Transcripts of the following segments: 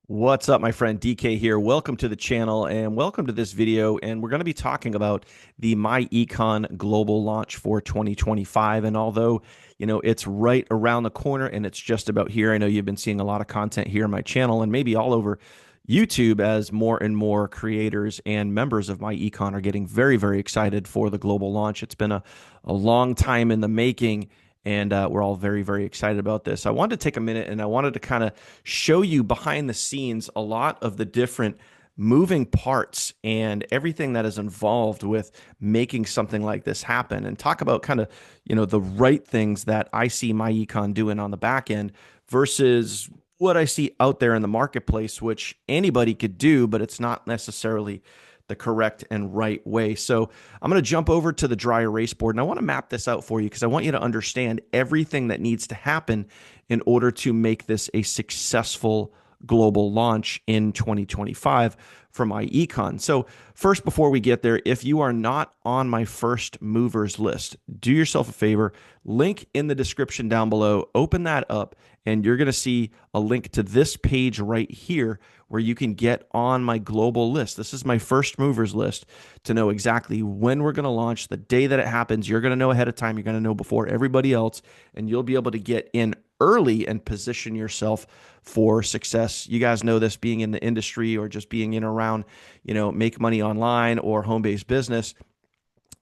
What's up, my friend? DK here. Welcome to the channel and welcome to this video. And we're going to be talking about the myEcon global launch for 2025. And although, it's right around the corner and it's just about here, I know you've been seeing a lot of content here on my channel and maybe all over YouTube as more and more creators and members of myEcon are getting very, very excited for the global launch. It's been a long time in the making. And we're all very, very excited about this. I wanted to take a minute and I wanted to kind of show you behind the scenes a lot of the different moving parts and everything that is involved with making something like this happen and talk about kind of, the right things that I see myEcon doing on the back end versus what I see out there in the marketplace, which anybody could do, but it's not necessarily the correct and right way. So I'm going to jump over to the dry erase board and I want to map this out for you because I want you to understand everything that needs to happen in order to make this a successful global launch in 2025 for myEcon. So first, before we get there, if you are not on my first movers list, do yourself a favor, link in the description down below, open that up, and you're going to see a link to this page right here where you can get on my global list. This is my first movers list to know exactly when we're going to launch, the day that it happens. You're going to know ahead of time. You're going to know before everybody else, and you'll be able to get in early and position yourself for success. You guys know this, being in the industry or just being in and around, make money online or home-based business.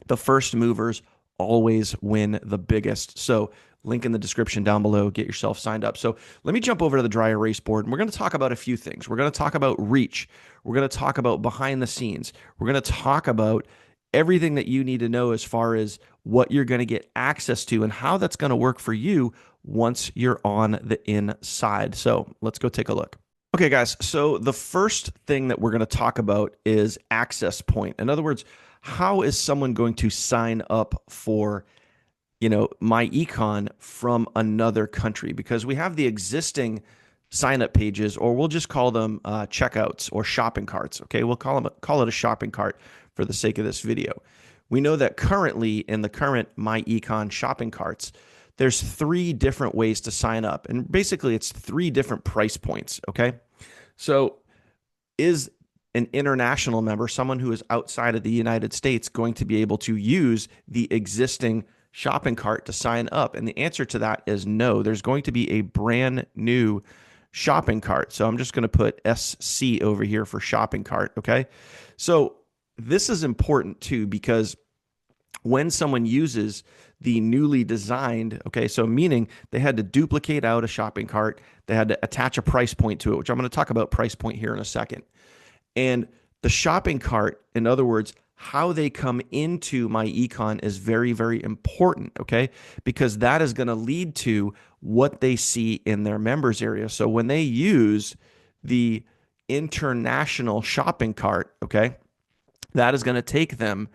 The first movers always win the biggest. So link in the description down below, get yourself signed up. So let me jump over to the dry erase board and we're going to talk about a few things. We're going to talk about reach. We're going to talk about behind the scenes. We're going to talk about everything that you need to know as far as what you're going to get access to and how that's going to work for you once you're on the inside. So let's go take a look. Okay, guys. So the first thing that we're going to talk about is access point. In other words, how is someone going to sign up for, myEcon from another country? Because we have the existing sign up pages, or we'll just call them checkouts or shopping carts. Okay, we'll call it a shopping cart for the sake of this video. We know that currently in the current myEcon shopping carts, there's 3 different ways to sign up. And basically it's 3 different price points. Okay. So is an international member, someone who is outside of the United States, going to be able to use the existing shopping cart to sign up? And the answer to that is no. There's going to be a brand new shopping cart. So I'm just going to put SC over here for shopping cart. Okay. So this is important too, because when someone uses the newly designed, okay, so meaning they had to duplicate out a shopping cart, they had to attach a price point to it, which I'm going to talk about price point here in a second. And the shopping cart, in other words, how they come into myEcon is very, very important, okay? Because that is going to lead to what they see in their members area. So when they use the international shopping cart, okay, that is going to take them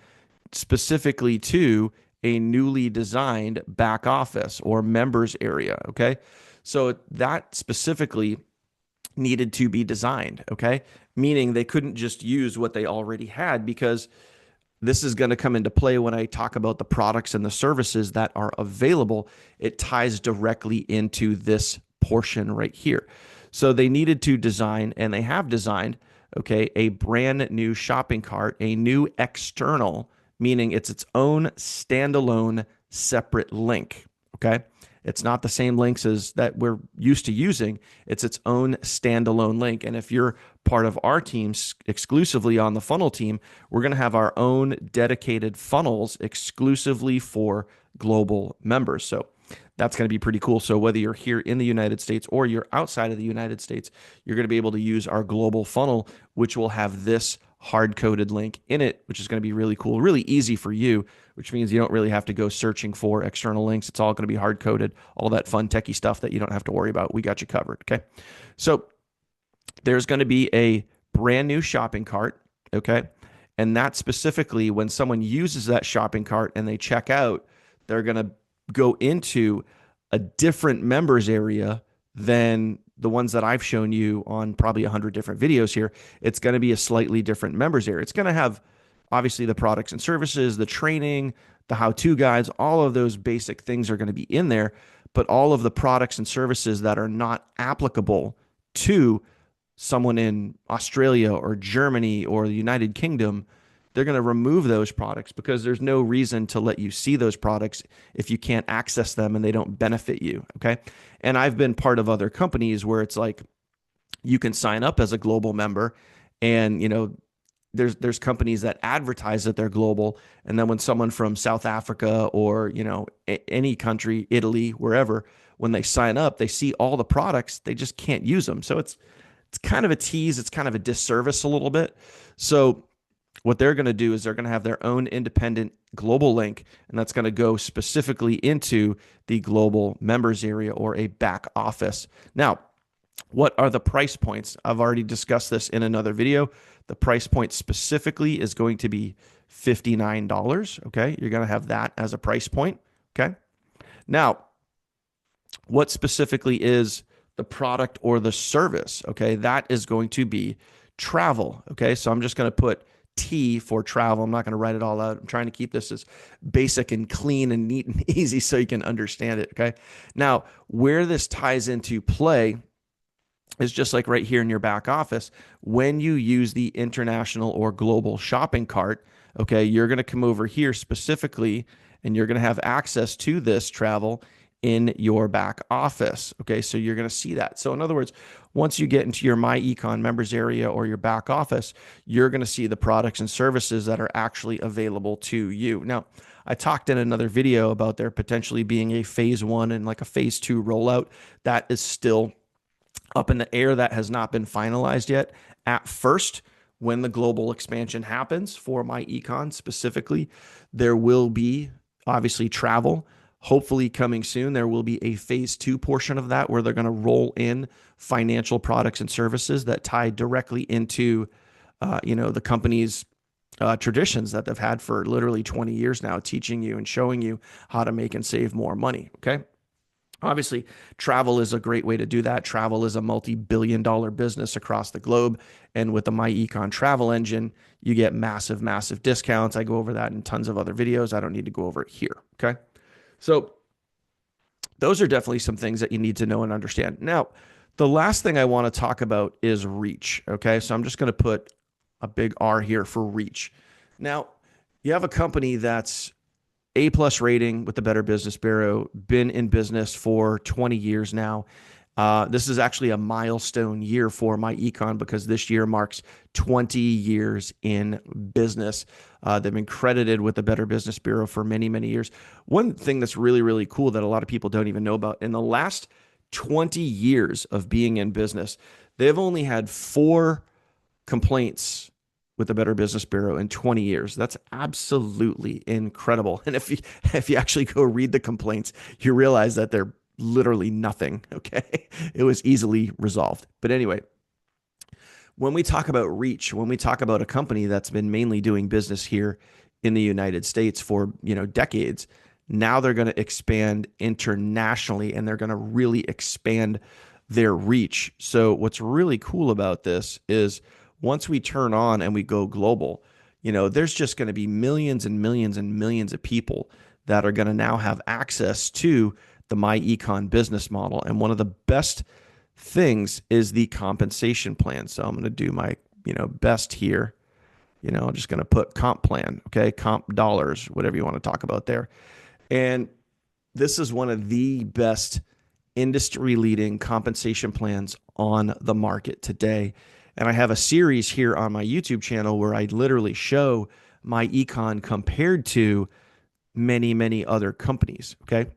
specifically to a newly designed back office or members area, okay? So that specifically needed to be designed, okay? Meaning they couldn't just use what they already had, because this is going to come into play when I talk about the products and the services that are available. It ties directly into this portion right here. So they needed to design, and they have designed, okay, a brand new shopping cart, a new external, meaning it's its own standalone separate link, okay? It's not the same links as that we're used to using. It's its own standalone link. And if you're part of our team exclusively on the funnel team, we're going to have our own dedicated funnels exclusively for global members. So that's going to be pretty cool. So whether you're here in the United States or you're outside of the United States, you're going to be able to use our global funnel, which will have this hard-coded link in it, which is going to be really cool, really easy for you, which means you don't really have to go searching for external links. It's all going to be hard-coded, all that fun techie stuff that you don't have to worry about. We got you covered, okay? So there's going to be a brand new shopping cart, okay? And that specifically, when someone uses that shopping cart and they check out, they're going to go into a different members area than the ones that I've shown you on probably 100 different videos here. It's going to be a slightly different members area. It's going to have obviously the products and services, the training, the how-to guides, all of those basic things are going to be in there, but all of the products and services that are not applicable to someone in Australia or Germany or the United Kingdom, they're going to remove those products because there's no reason to let you see those products if you can't access them and they don't benefit you. Okay. And I've been part of other companies where it's like you can sign up as a global member and, there's companies that advertise that they're global, and then when someone from South Africa or any country, Italy, wherever, when they sign up, they see all the products, they just can't use them. So it's kind of a tease, it's kind of a disservice a little bit. So what they're going to do is they're going to have their own independent global link, and that's going to go specifically into the global members area or a back office. Now, what are the price points? I've already discussed this in another video. The price point specifically is going to be $59. Okay. You're going to have that as a price point. Okay. Now, what specifically is the product or the service? Okay. That is going to be travel. Okay. So I'm just going to put T for travel. I'm not going to write it all out. I'm trying to keep this as basic and clean and neat and easy so you can understand it. Okay. Now, where this ties into play is just like right here in your back office. When you use the international or global shopping cart, okay, you're going to come over here specifically and you're going to have access to this travel in your back office. Okay, so you're going to see that. So in other words, once you get into your myEcon members area or your back office, you're going to see the products and services that are actually available to you. Now, I talked in another video about there potentially being a phase 1 and like a phase 2 rollout. That is still up in the air. That has not been finalized yet. At first, when the global expansion happens for myEcon specifically, there will be obviously travel. Hopefully coming soon, there will be a phase 2 portion of that where they're going to roll in financial products and services that tie directly into, the company's traditions that they've had for literally 20 years now, teaching you and showing you how to make and save more money. Okay. Obviously, travel is a great way to do that. Travel is a multi-billion-dollar business across the globe. And with the myEcon travel engine, you get massive, massive discounts. I go over that in tons of other videos. I don't need to go over it here. Okay. So those are definitely some things that you need to know and understand. Now, the last thing I want to talk about is reach. Okay. So I'm just going to put a big R here for reach. Now, you have a company that's A+ rating with the Better Business Bureau, been in business for 20 years now. This is actually a milestone year for myEcon because this year marks 20 years in business. They've been credited with the Better Business Bureau for many, many years. One thing that's really, really cool that a lot of people don't even know about, in the last 20 years of being in business, they've only had 4 complaints with the Better Business Bureau in 20 years. That's absolutely incredible. And if you actually go read the complaints, you realize that they're literally nothing. Okay. It was easily resolved. But anyway, when we talk about reach, when we talk about a company that's been mainly doing business here in the United States for, decades, now they're going to expand internationally and they're going to really expand their reach. So what's really cool about this is once we turn on and we go global, there's just going to be millions and millions and millions of people that are going to now have access to the myEcon business model. And one of the best things is the compensation plan. So I'm going to do my, best here. I'm just going to put comp plan. Okay. Comp dollars, whatever you want to talk about there. And this is one of the best industry leading compensation plans on the market today. And I have a series here on my YouTube channel where I literally show myEcon compared to many, many other companies. Okay.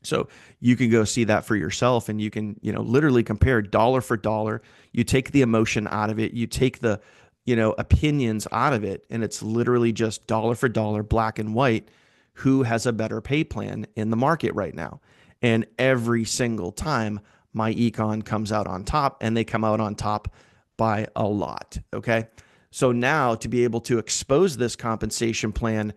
So you can go see that for yourself and you can, literally compare dollar for dollar. You take the emotion out of it. You take the, opinions out of it. And it's literally just dollar for dollar, black and white, who has a better pay plan in the market right now. And every single time myEcon comes out on top, and they come out on top by a lot. Okay. So now to be able to expose this compensation plan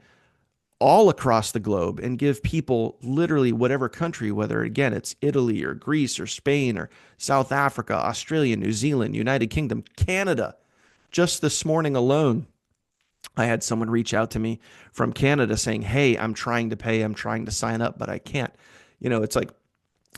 all across the globe and give people literally whatever country, whether again, it's Italy or Greece or Spain or South Africa, Australia, New Zealand, United Kingdom, Canada. Just this morning alone, I had someone reach out to me from Canada saying, hey, I'm trying to pay, I'm trying to sign up, but I can't. It's like,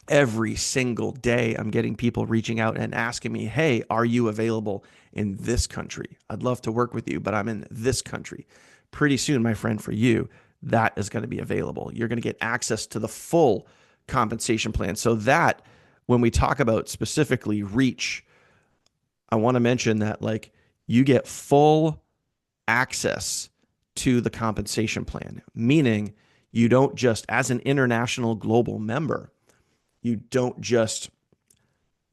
Every single day, I'm getting people reaching out and asking me, hey, are you available in this country? I'd love to work with you, but I'm in this country. Pretty soon, my friend, for you, that is going to be available. You're going to get access to the full compensation plan. So that when we talk about specifically reach, I want to mention that like you get full access to the compensation plan, meaning you don't just, as an international global member, you don't just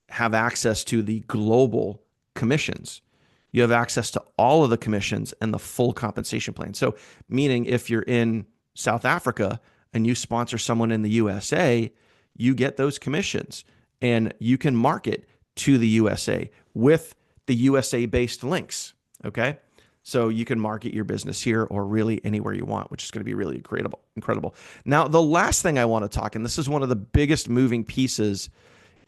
have access to the global commissions. You have access to all of the commissions and the full compensation plan. So, meaning if you're in South Africa and you sponsor someone in the USA, you get those commissions and you can market to the USA with the USA based links. Okay. So you can market your business here or really anywhere you want, which is going to be really incredible. Incredible. Now, the last thing I want to talk, and this is one of the biggest moving pieces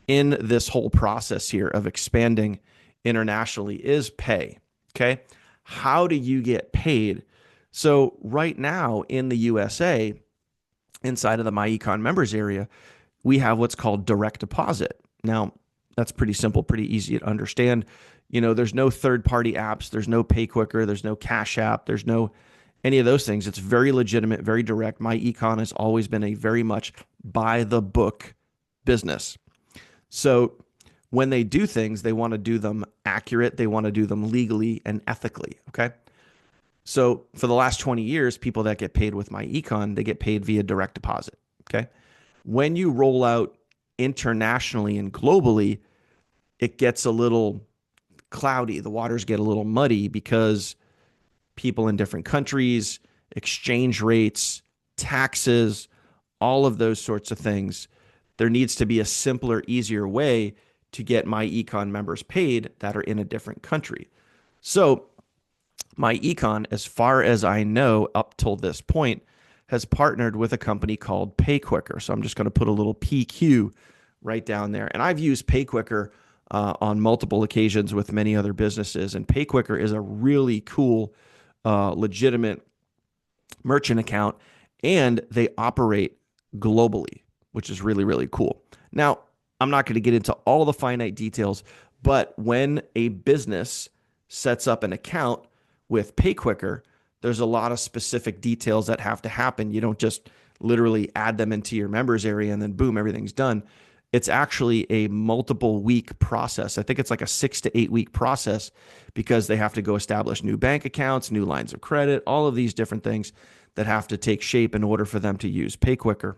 in this whole process here of expanding internationally, is pay. Okay. How do you get paid? So, right now in the USA, inside of the myEcon members area, we have what's called direct deposit. Now, that's pretty simple, pretty easy to understand. There's no third party apps, there's no PayQuicker, there's no Cash App, there's no any of those things. It's very legitimate, very direct. myEcon has always been a very much by the book business. So when they do things, they want to do them accurate, they want to do them legally and ethically. Okay. So for the last 20 years, people that get paid with myEcon, they get paid via direct deposit. Okay. When you roll out internationally and globally, it gets a little cloudy. The waters get a little muddy because people in different countries, exchange rates, taxes, all of those sorts of things. There needs to be a simpler, easier way to get myEcon members paid that are in a different country. So myEcon, as far as I know, up till this point, has partnered with a company called PayQuicker. So I'm just going to put a little PQ right down there. And I've used PayQuicker on multiple occasions with many other businesses. And PayQuicker is a really cool, legitimate merchant account, and they operate globally, which is really, really cool. Now, I'm not going to get into all the finite details, but when a business sets up an account with PayQuicker, there's a lot of specific details that have to happen. You don't just literally add them into your members area and then boom, everything's done. It's actually a multiple week process. I think it's like a 6 to 8 week process because they have to go establish new bank accounts, new lines of credit, all of these different things that have to take shape in order for them to use PayQuicker.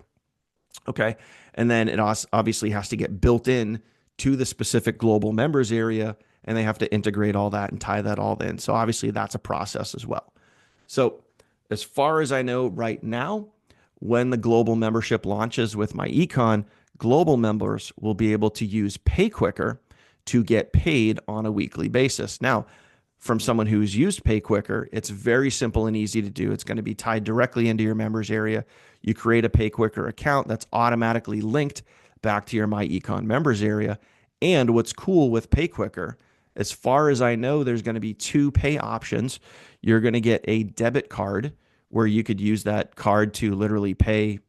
Okay. And then it obviously has to get built in to the specific global members area, and they have to integrate all that and tie that all in. So obviously that's a process as well. So as far as I know right now, when the global membership launches with myEcon, global members will be able to use PayQuicker to get paid on a weekly basis. Now, from someone who's used PayQuicker, it's very simple and easy to do. It's going to be tied directly into your members area. You create a PayQuicker account that's automatically linked back to your myEcon members area. And what's cool with PayQuicker, as far as I know, there's going to be 2 pay options. You're going to get a debit card where you could use that card to literally pay,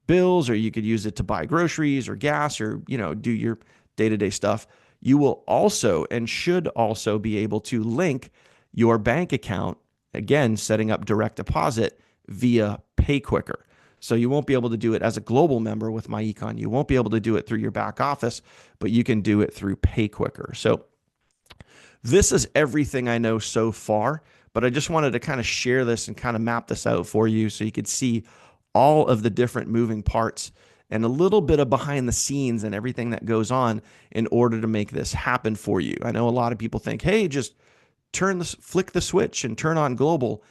bills, or you could use it to buy groceries or gas or, do your day-to-day stuff. You will also and should also be able to link your bank account, again, setting up direct deposit via PayQuicker. So you won't be able to do it as a global member with myEcon. You won't be able to do it through your back office, but you can do it through PayQuicker. So this is everything I know so far, but I just wanted to kind of share this and kind of map this out for you so you could see all of the different moving parts and a little bit of behind the scenes and everything that goes on in order to make this happen for you. I know a lot of people think, hey, just flick the switch and turn on global.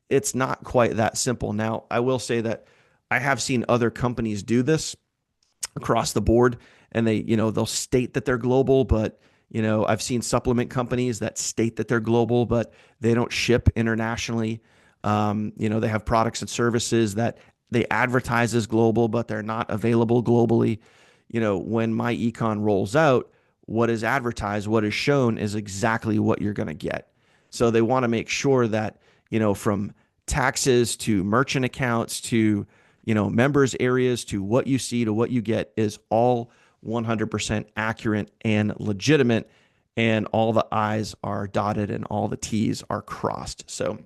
It's not quite that simple. Now, I will say that I have seen other companies do this across the board, and they'll state that they're global, but I've seen supplement companies that state that they're global, but they don't ship internationally. They have products and services that they advertise as global, but they're not available globally. When myEcon rolls out, what is advertised, what is shown is exactly what you're going to get. So they want to make sure that, from taxes to merchant accounts to, members areas to what you see to what you get is all 100% accurate and legitimate, and all the I's are dotted and all the T's are crossed. So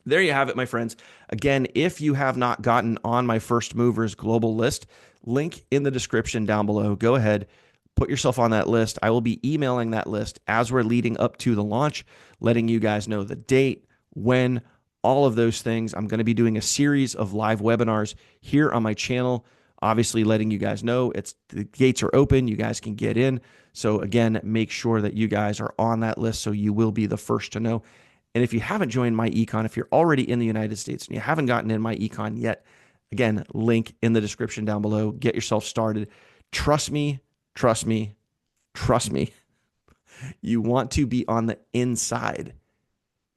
there you have it, my friends. Again, if you have not gotten on my First Movers Global list, link in the description down below. Go ahead, put yourself on that list. I will be emailing that list as we're leading up to the launch, letting you guys know the date, when, all of those things. I'm going to be doing a series of live webinars here on my channel, obviously letting you guys know the gates are open. You guys can get in. So again, make sure that you guys are on that list so you will be the first to know. And if you haven't joined myEcon, if you're already in the United States and you haven't gotten in myEcon yet, again, link in the description down below. Get yourself started. Trust me, trust me, trust me. You want to be on the inside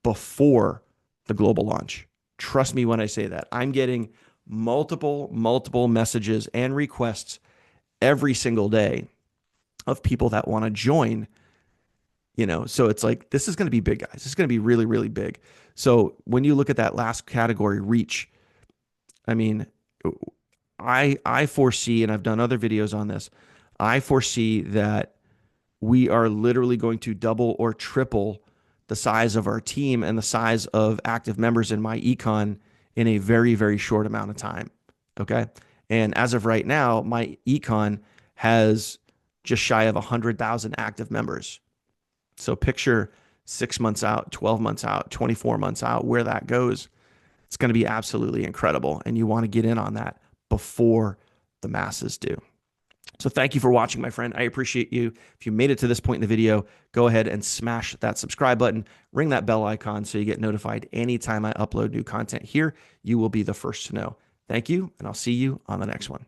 before the global launch. Trust me when I say that. I'm getting multiple messages and requests every single day of people that want to join. So it's like, this is going to be big, guys. This is going to be really, really big. So when you look at that last category, reach, I mean, I foresee, and I've done other videos on this, I foresee that we are literally going to double or triple the size of our team and the size of active members in myEcon in a very, very short amount of time. Okay. And as of right now, myEcon has just shy of 100,000 active members. So picture 6 months out, 12 months out, 24 months out, where that goes. It's going to be absolutely incredible. And you want to get in on that before the masses do. So thank you for watching, my friend. I appreciate you. If you made it to this point in the video, go ahead and smash that subscribe button, ring that bell icon so you get notified anytime I upload new content here. You will be the first to know. Thank you, and I'll see you on the next one.